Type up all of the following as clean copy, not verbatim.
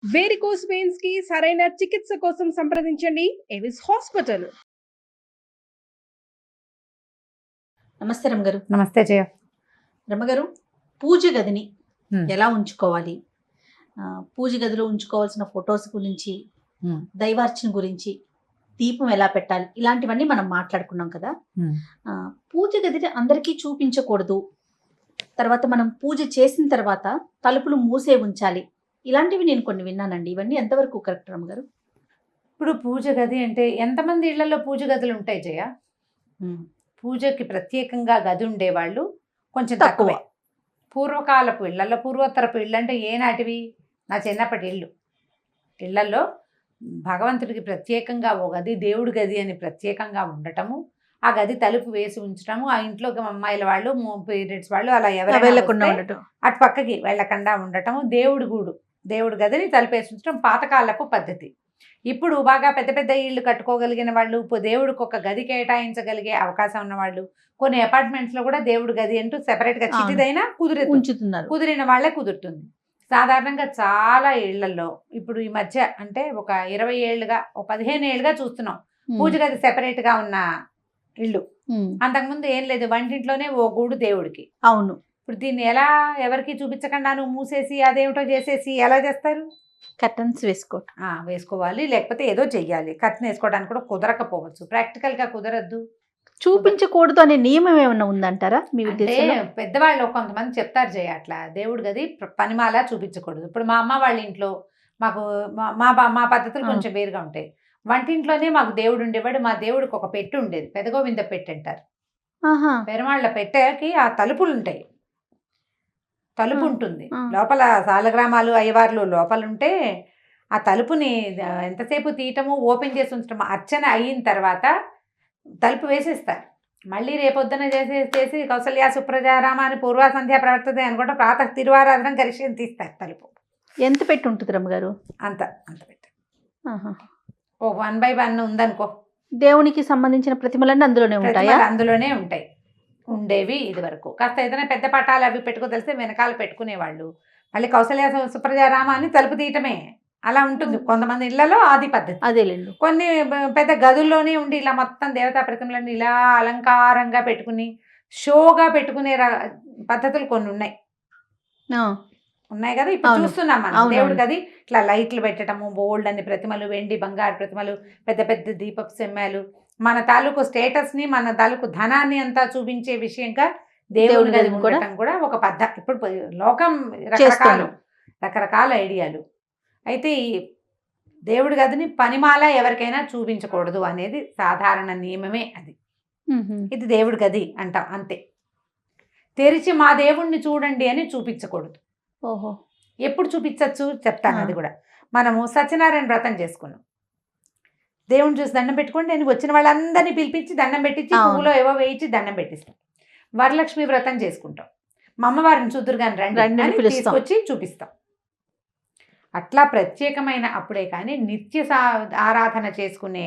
Varicose veins కి సరైన చికిత్స కోసం సంప్రదించండి ఎవిస్ హాస్పిటల్. నమస్తే రమగారు. నమస్తే జయ. రమగారు, పూజ గదిని ఎలా ఉంచుకోవాలి, పూజ గదిలో ఉంచుకోవాల్సిన ఫొటోస్ గురించి, దైవార్చన గురించి, దీపం ఎలా పెట్టాలి, ఇలాంటివన్నీ మనం మాట్లాడుకున్నాం కదా. పూజ గదిని అందరికీ చూపించకూడదు, తర్వాత మనం పూజ చేసిన తర్వాత తలుపులు మూసే ఉంచాలి, ఇలాంటివి నేను కొన్ని విన్నానండి. ఇవన్నీ ఎంతవరకు కరెక్ట్ రమగారు? ఇప్పుడు పూజ గది అంటే ఎంతమంది ఇళ్లలో పూజ గదులు ఉంటాయి జయ? పూజకి ప్రత్యేకంగా గది ఉండేవాళ్ళు కొంచెం తక్కువే. పూర్వకాలపు ఇళ్లలో, పూర్వోత్తరపు ఇళ్ళు అంటే ఏనాటివి? నా చిన్నప్పటి ఇళ్లలో భగవంతుడికి ప్రత్యేకంగా ఓ గది, దేవుడి గది అని ప్రత్యేకంగా ఉండటము, ఆ గది తలుపు వేసి ఉంచటము, ఆ ఇంట్లోకి అమ్మాయిల వాళ్ళు, పీరియడ్స్ వాళ్ళు అలా వెళ్ళకుండా ఉండటం, అటు పక్కకి వెళ్ళకుండా ఉండటము, దేవుడి గదిని తలుపేసి ఉంచడం పాతకాలపు పద్ధతి. ఇప్పుడు బాగా పెద్ద పెద్ద ఇళ్ళు కట్టుకోగలిగిన వాళ్ళు, దేవుడికి ఒక గది కేటాయించగలిగే అవకాశం ఉన్నవాళ్ళు, కొన్ని అపార్ట్మెంట్స్లో కూడా దేవుడి గది అంటూ సెపరేట్గా చిటిదైనా ఉంచుతున్నారు. కుదిరిన వాళ్ళే కుదురుతుంది. సాధారణంగా చాలా ఇళ్లలో ఇప్పుడు ఈ మధ్య అంటే ఒక 20 ఏళ్ళుగా, ఒక 15 ఏళ్ళుగా చూస్తున్నాం పూజ గది సెపరేట్గా ఉన్న ఇళ్ళు. అంతకుముందు ఏం లేదు, వంటింట్లోనే ఓ గూడు దేవుడికి. అవును. ఇప్పుడు దీన్ని ఎలా ఎవరికి చూపించకుండా నువ్వు మూసేసి అదేమిటో చేసేసి ఎలా చేస్తారు? కర్టన్స్ వేసుకోవాలి, లేకపోతే ఏదో చెయ్యాలి. కర్టన్ వేసుకోవడానికి కూడా కుదరకపోవచ్చు, ప్రాక్టికల్గా కుదరద్దు. చూపించకూడదు అనే నియమం ఏమన్నా ఉందంటారా మీ ఉద్దేశంలో? పెద్దవాళ్ళు కొంతమంది చెప్తారు జయ, అట్లా దేవుడి గది పనిమాలా చూపించకూడదు. ఇప్పుడు మా అమ్మ వాళ్ళ ఇంట్లో మాకు మా పద్ధతులు కొంచెం వేరుగా ఉంటాయి. వంటింట్లోనే మాకు దేవుడు ఉండేవాడు. మా దేవుడికి ఒక పెట్టు ఉండేది, పెదగోవింద పెట్టు అంటారు. పెరుమాళ్ళ పెట్టెకి ఆ తలుపులు ఉంటాయి, తలుపు ఉంటుంది లోపల. సాలగ్రామాలు అయ్యవార్లు లోపల ఉంటే ఆ తలుపుని ఎంతసేపు తీయటము, ఓపెన్ చేసి ఉంచటము, అర్చన అయిన తర్వాత తలుపు వేసేస్తారు. మళ్ళీ రేపొద్దున చేసి కౌసల్య సుప్రజారామ అని పూర్వ సంధ్య ప్రవర్తదే అనుకుంటా ప్రాతः తిరువారాధన కరిషి తీస్తారు తలుపు. ఎంత పెట్టి ఉంటుంది రమ్మగారు? అంత పెట్టి ఓ 1/1 ఉందనుకో. దేవునికి సంబంధించిన ప్రతిమలన్నీ అందులోనే ఉంటాయి. అందులోనే ఉంటాయి, ఉండేవి ఇది వరకు. కాస్త ఏదైనా పెద్ద పటాలు అవి పెట్టుకో తెలిస్తే వెనకాల పెట్టుకునేవాళ్ళు. మళ్ళీ కౌసల్య సుప్రజారామ అని తలుపు తీయటమే అలా ఉంటుంది. కొంతమంది ఇళ్లలో ఆది పద్ధతి అదేలేండి. కొన్ని పెద్ద గదుల్లోనే ఉండి ఇలా మొత్తం దేవతా ప్రతిమలన్నీ ఇలా అలంకారంగా పెట్టుకుని షోగా పెట్టుకునే పద్ధతులు కొన్ని ఉన్నాయి కదా. ఇప్పుడు చూస్తున్నాం మనం దేవుడి గది ఇట్లా లైట్లు పెట్టడము, బోల్డ్ అని ప్రతిమలు, వెండి బంగారు ప్రతిమలు, పెద్ద పెద్ద దీపపు సెమ్మాలు, మన తాలూకు స్టేటస్ని, మన తాలూకు ధనాన్ని అంతా చూపించే విషయంగా దేవుడి గది ఉండటం కూడా ఒక పద్ధతి. ఇప్పుడు లోకం రకరకాల ఐడియాలు. అయితే ఈ దేవుడి గదిని పనిమాల ఎవరికైనా చూపించకూడదు అనేది సాధారణ నియమమే. అది ఇది దేవుడి గది అంటాం అంతే. తెరిచి మా దేవుణ్ణి చూడండి అని చూపించకూడదు. ఓహో, ఎప్పుడు చూపించచ్చు చెప్తాను. అది కూడా మనము సత్యనారాయణ వ్రతం చేసుకున్నాం, దేవుని చూసి దండం పెట్టుకోండి అని వచ్చిన వాళ్ళందరినీ పిలిపించి దండం పెట్టించి పువ్వులో ఏవో వేయించి దండం పెట్టిస్తాం. వరలక్ష్మి వ్రతం చేసుకుంటాం, మా అమ్మవారిని చూద్దురుగాని రండి అని తీసుకొచ్చి చూపిస్తాం. అట్లా ప్రత్యేకమైన అప్పుడే కానీ నిత్య ఆరాధన చేసుకునే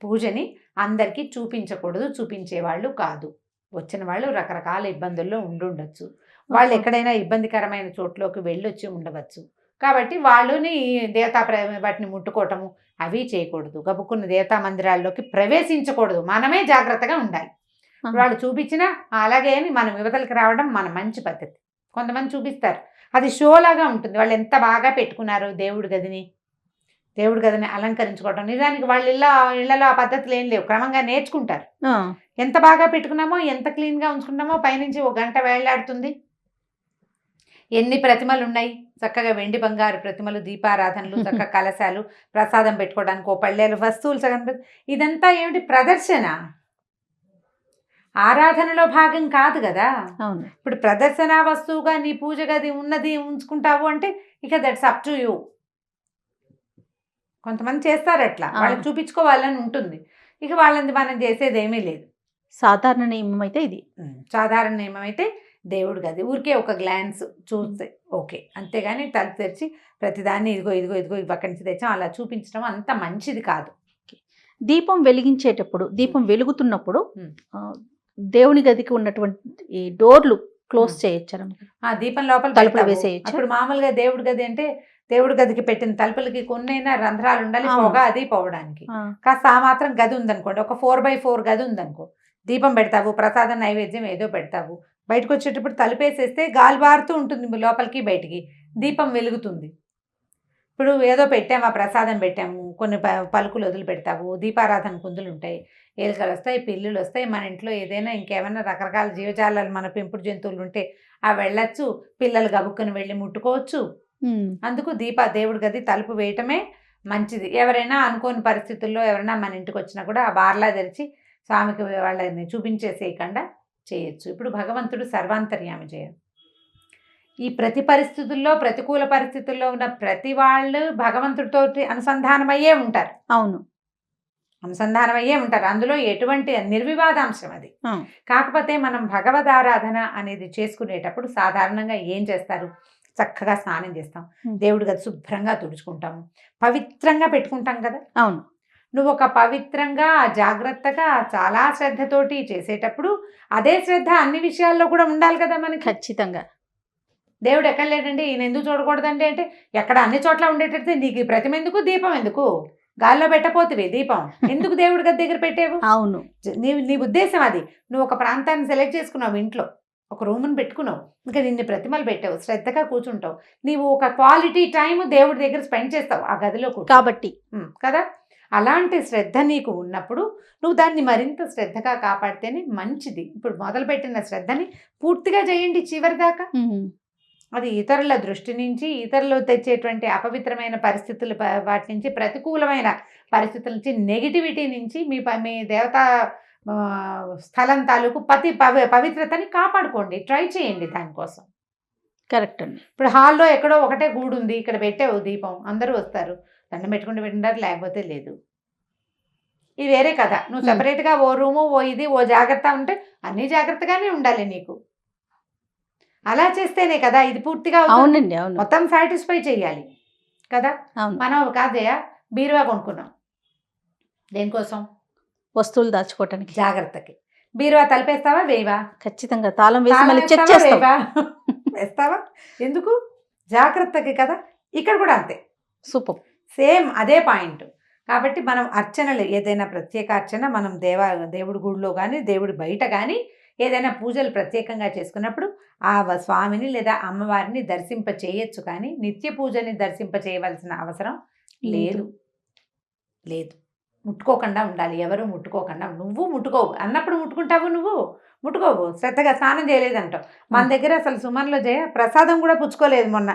పూజని అందరికీ చూపించకూడదు, చూపించేవాళ్ళు కాదు. వచ్చిన వాళ్ళు రకరకాల ఇబ్బందుల్లో ఉండుండొచ్చు, వాళ్ళు ఎక్కడైనా ఇబ్బందికరమైన చోట్లోకి వెళ్ళొచ్చి ఉండవచ్చు. కాబట్టి వాళ్ళని దేవతా వాటిని ముట్టుకోవటము అవి చేయకూడదు. గబుక్కున్న దేవతా మందిరాల్లోకి ప్రవేశించకూడదు, మనమే జాగ్రత్తగా ఉండాలి. వాళ్ళు చూపించినా అలాగే అని మనం యువతలకి రావడం మన మంచి పద్ధతి. కొంతమంది చూపిస్తారు, అది షోలాగా ఉంటుంది. వాళ్ళు ఎంత బాగా పెట్టుకున్నారు దేవుడి గదిని అలంకరించుకోవటం. నిజానికి వాళ్ళ ఇళ్లలో ఆ పద్ధతులు ఏం లేవు, క్రమంగా నేర్చుకుంటారు. ఎంత బాగా పెట్టుకున్నామో, ఎంత క్లీన్గా ఉంచుకున్నామో పైనుంచి 1 గంట వేళ్లాడుతుంది. ఎన్ని ప్రతిమలు ఉన్నాయి, చక్కగా వెండి బంగారు ప్రతిమలు, దీపారాధనలు, చక్కగా కలశాలు, ప్రసాదం పెట్టుకోవడానికి ఓ పళ్ళేలు, వస్తువులు సగం. ఇదంతా ఏమిటి? ప్రదర్శన, ఆరాధనలో భాగం కాదు కదా. ఇప్పుడు ప్రదర్శన వస్తువుగా నీ పూజ గది ఉన్నది ఉంచుకుంటావు అంటే ఇక దట్స్ అప్ టు యూ. కొంతమంది చేస్తారు అట్లా, వాళ్ళకి చూపించుకోవాలని ఉంటుంది. ఇక వాళ్ళని మనం చేసేది ఏమీ లేదు. సాధారణ నియమం అయితే ఇది. సాధారణ నియమం అయితే దేవుడి గది ఊరికే ఒక గ్లాన్స్ చూస్తే ఓకే, అంతేగాని తలుపు తెరిచి ప్రతిదాన్ని ఇదిగో ఇక్కడి నుంచి తెచ్చాం అలా చూపించడం అంత మంచిది కాదు. దీపం వెలిగించేటప్పుడు, దీపం వెలుగుతున్నప్పుడు దేవుని గదికి ఉన్నటువంటి డోర్లు క్లోజ్ చేయొచ్చు, దీపం లోపల తలుపులు వేసేయచ్చు. ఇప్పుడు మామూలుగా దేవుడి గది అంటే దేవుడి గదికి పెట్టిన తలుపులకి కొన్నైనా రంధ్రాలు ఉండాలి, అవును. పొగ అది పోవడానికి. ఆ, కాస్త ఆ మాత్రం గది ఉందనుకోండి, ఒక 4x4 గది ఉందనుకో, దీపం పెడతావు, ప్రసాదం నైవేద్యం ఏదో పెడతావు, బయటకు వచ్చేటప్పుడు తలుపేసేస్తే గాలి బారుతూ ఉంటుంది లోపలికి బయటికి, దీపం వెలుగుతుంది. ఇప్పుడు ఏదో పెట్టాము, ఆ ప్రసాదం పెట్టాము, కొన్ని పలుకులు వదిలి పెడతావు, దీపారాధన కుందులు ఉంటాయి, ఎలుకలు వస్తాయి, పిల్లులు వస్తాయి, మన ఇంట్లో ఏదైనా ఇంకేమైనా రకరకాల జీవజాలాలు మన పెంపుడు జంతువులు ఉంటే అవి వెళ్ళచ్చు, పిల్లలు గబుక్కుని వెళ్ళి ముట్టుకోవచ్చు. అందుకు దేవుడి గది తలుపు వేయటమే మంచిది. ఎవరైనా అనుకోని పరిస్థితుల్లో ఎవరైనా మన ఇంటికి వచ్చినా కూడా ఆ బార్లా తెరిచి స్వామికి వాళ్ళని చూపించేసేయకుండా చేయొచ్చు. ఇప్పుడు భగవంతుడు సర్వాంతర్యామి చేయడు. ఈ ప్రతి పరిస్థితుల్లో, ప్రతికూల పరిస్థితుల్లో ఉన్న ప్రతి వాళ్ళు భగవంతుడితో అనుసంధానమయ్యే ఉంటారు. అవును. అనుసంధానమయ్యే ఉంటారు. అందులో ఎటువంటి నిర్వివాదాంశం అది. కాకపోతే మనం భగవదారాధన అనేది చేసుకునేటప్పుడు సాధారణంగా ఏం చేస్తారు, చక్కగా స్నానం చేస్తాం, దేవుడి గది శుభ్రంగా తుడుచుకుంటాము, పవిత్రంగా పెట్టుకుంటాం కదా. అవును. నువ్వు ఒక పవిత్రంగా జాగ్రత్తగా చాలా శ్రద్ధతోటి చేసేటప్పుడు అదే శ్రద్ధ అన్ని విషయాల్లో కూడా ఉండాలి కదా మనకి. ఖచ్చితంగా. దేవుడు ఎక్కడ లేడండి, ఈయన ఎందుకు చూడకూడదండి అంటే, ఎక్కడ అన్ని చోట్ల ఉండేటట్టు నీకు ఈ ప్రతిమ ఎందుకు, దీపం ఎందుకు, గాల్లో పెట్టపోతివి దీపం ఎందుకు దేవుడి గది దగ్గర పెట్టేవు. అవును. నీ ఉద్దేశం అది. నువ్వు ఒక ప్రాంతాన్ని సెలెక్ట్ చేసుకున్నావు, ఇంట్లో ఒక రూమ్ని పెట్టుకున్నావు, ఇంకా నిన్ను ప్రతిమలు పెట్టావు, శ్రద్ధగా కూర్చుంటావు, నీవు ఒక క్వాలిటీ టైం దేవుడి దగ్గర స్పెండ్ చేస్తావు ఆ గదిలో కాబట్టి కదా. అలాంటి శ్రద్ధ నీకు ఉన్నప్పుడు నువ్వు దాన్ని మరింత శ్రద్ధగా కాపాడితేనే మంచిది. ఇప్పుడు మొదలుపెట్టిన శ్రద్ధని పూర్తిగా చేయండి చివరి దాకా. అది ఇతరుల దృష్టి నుంచి, ఇతరులు తెచ్చేటువంటి అపవిత్రమైన పరిస్థితులు, వాటి నుంచి, ప్రతికూలమైన పరిస్థితుల నుంచి, నెగిటివిటీ నుంచి మీ దేవతా స్థలం తాలూకు పవిత్రతని కాపాడుకోండి, ట్రై చేయండి దానికోసం. కరెక్ట్ అండి. ఇప్పుడు హాల్లో ఎక్కడో ఒకటే గూడు ఉంది, ఇక్కడ పెట్టావు దీపం, అందరూ వస్తారు, దండం పెట్టుకుంటూ పెట్టినారు, లేకపోతే లేదు, ఇది వేరే కదా. నువ్వు సపరేట్గా ఓ రూము, ఓ ఇది, ఓ జాగ్రత్త ఉంటే అన్నీ జాగ్రత్తగానే ఉండాలి నీకు. అలా చేస్తేనే కదా ఇది పూర్తిగా. అవునండి. అవును. మొత్తం సాటిస్ఫై చేయాలి కదా. అవును. మనం కాదయ్యా బీరువా కొనుక్కున్నాం, దేనికోసం, వస్తువులు దాచుకోవటానికి, జాగ్రత్తకి. బీరువా తలిపేస్తావా, వేయవా? ఖచ్చితంగా తాళం వేసి మళ్ళీ చెక్ చేస్తావా, వేస్తావా, ఎందుకు, జాగ్రత్తకి కదా. ఇక్కడ కూడా అంతే, సూపర్, సేమ్ అదే పాయింట్. కాబట్టి మనం అర్చనలు, ఏదైనా ప్రత్యేక అర్చన మనం దేవుడి గుడిలో కానీ దేవుడి బయట కానీ ఏదైనా పూజలు ప్రత్యేకంగా చేసుకున్నప్పుడు ఆ స్వామిని లేదా అమ్మవారిని దర్శింప చేయొచ్చు, కానీ నిత్య పూజని దర్శింప చేయవలసిన అవసరం లేదు. ముట్టుకోకుండా ఉండాలి, ఎవరు ముట్టుకోకుండా. నువ్వు ముట్టుకోవు అన్నప్పుడు ముట్టుకుంటావు, నువ్వు ముట్టుకోవు, శ్రద్ధగా స్నానం చేయలేదంటావు. మన దగ్గర అసలు సుమన్లో ప్రసాదం కూడా పుచ్చుకోలేదు మొన్న.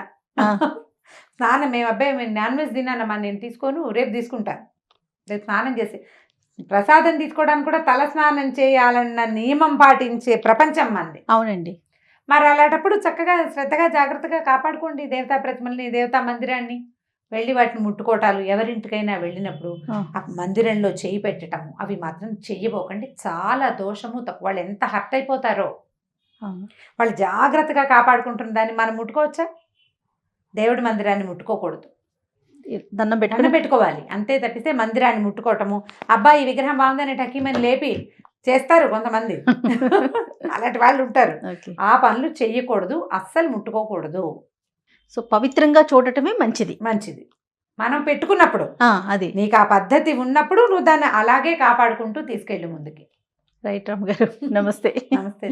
స్నానం మేము నాన్ వెజ్ తిన్నానమ్మా, నేను తీసుకోను, రేపు తీసుకుంటాను, రేపు స్నానం చేసి ప్రసాదం తీసుకోవడానికి కూడా తల స్నానం చేయాలన్న నియమం పాటించే ప్రపంచం మంది. అవునండి. మరి అలాంటప్పుడు చక్కగా శ్రద్ధగా జాగ్రత్తగా కాపాడుకోండి దేవతా ప్రతిమల్ని, దేవతా మందిరాన్ని. వెళ్ళి వాటిని ముట్టుకోవటాలు, ఎవరింటికైనా వెళ్ళినప్పుడు ఆ మందిరంలో చేయి పెట్టటము అవి మాత్రం చెయ్యబోకండి, చాలా దోషము తక్కువ. వాళ్ళు ఎంత హర్ట్ అయిపోతారో, వాళ్ళు జాగ్రత్తగా కాపాడుకుంటున్న దాన్ని మనం ముట్టుకోవచ్చా? దేవుడి మందిరాన్ని ముట్టుకోకూడదు, దండం పెట్టుకోవాలి అంతే. తప్పిస్తే మందిరాన్ని ముట్టుకోవటము, అబ్బాయి ఈ విగ్రహం బాగుందని టకీమని లేపి చేస్తారు కొంతమంది, అలాంటి వాళ్ళు ఉంటారు. ఆ పనులు చెయ్యకూడదు, అస్సలు ముట్టుకోకూడదు. సో పవిత్రంగా చూడటమే మంచిది. మనం పెట్టుకున్నప్పుడు అది నీకు ఆ పద్ధతి ఉన్నప్పుడు నువ్వు దాన్ని అలాగే కాపాడుకుంటూ తీసుకెళ్ళి ముందుకి. రైట్ రామ్ గారు, నమస్తే. నమస్తే.